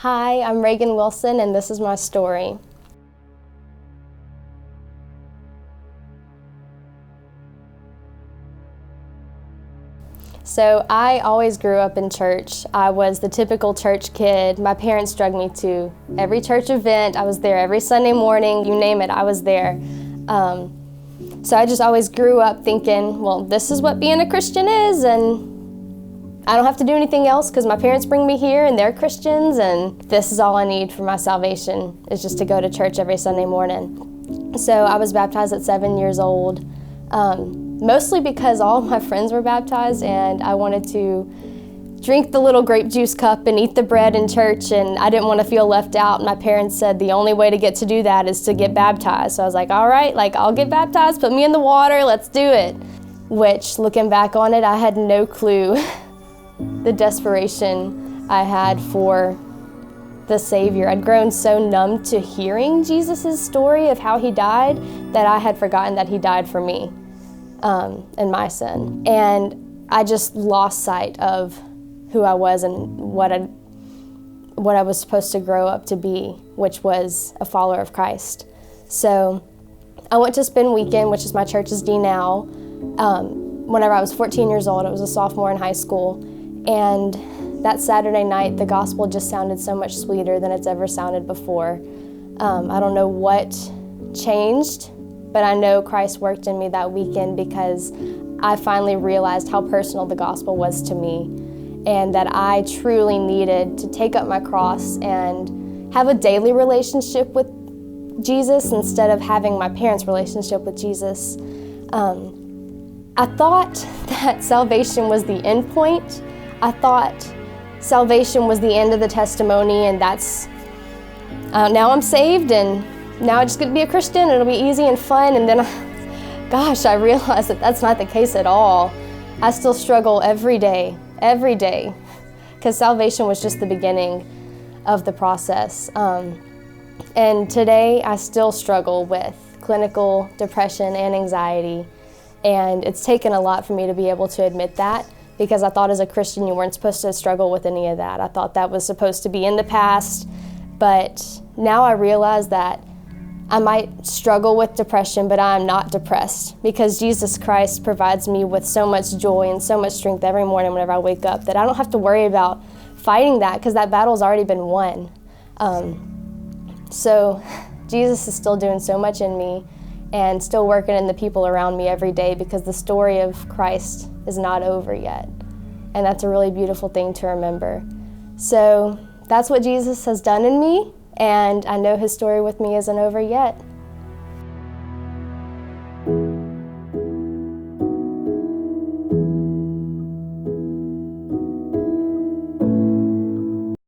Hi, I'm Raegan Wilson, and this is my story. So I always grew up in church. I was the typical church kid. My parents dragged me to every church event. I was there every Sunday morning, you name it, I was there. So I just always grew up thinking, well, this is what being a Christian is, and I don't have to do anything else because my parents bring me here and they're Christians, and this is all I need for my salvation is just to go to church every Sunday morning. So I was baptized at 7 years old, mostly because all my friends were baptized and I wanted to drink the little grape juice cup and eat the bread in church, and I didn't want to feel left out. My parents said the only way to get to do that is to get baptized. So I was like, all right, I'll get baptized, put me in the water, let's do it. Which, looking back on it, I had no clue the desperation I had for the Savior. I'd grown so numb to hearing Jesus' story of how he died that I had forgotten that he died for me and my sin. And I just lost sight of who I was and what I was supposed to grow up to be, which was a follower of Christ. So I went to Spin Weekend, which is my church's D now, whenever I was 14 years old. I was a sophomore in high school. And that Saturday night, the gospel just sounded so much sweeter than it's ever sounded before. I don't know what changed, but I know Christ worked in me that weekend because I finally realized how personal the gospel was to me, and that I truly needed to take up my cross and have a daily relationship with Jesus instead of having my parents' relationship with Jesus. I thought that salvation was the end point. I thought salvation was the end of the testimony, and that's, now I'm saved, and now I just get to be a Christian, and it'll be easy and fun. And then, I realized that that's not the case at all. I still struggle every day, because salvation was just the beginning of the process. And today, I still struggle with clinical depression and anxiety, and it's taken a lot for me to be able to admit that, because I thought as a Christian you weren't supposed to struggle with any of that. I thought that was supposed to be in the past, but now I realize that I might struggle with depression, but I'm not depressed, because Jesus Christ provides me with so much joy and so much strength every morning whenever I wake up that I don't have to worry about fighting that, because that battle's already been won. So Jesus is still doing so much in me and still working in the people around me every day, because the story of Christ is not over yet. And that's a really beautiful thing to remember. So that's what Jesus has done in me, and I know his story with me isn't over yet.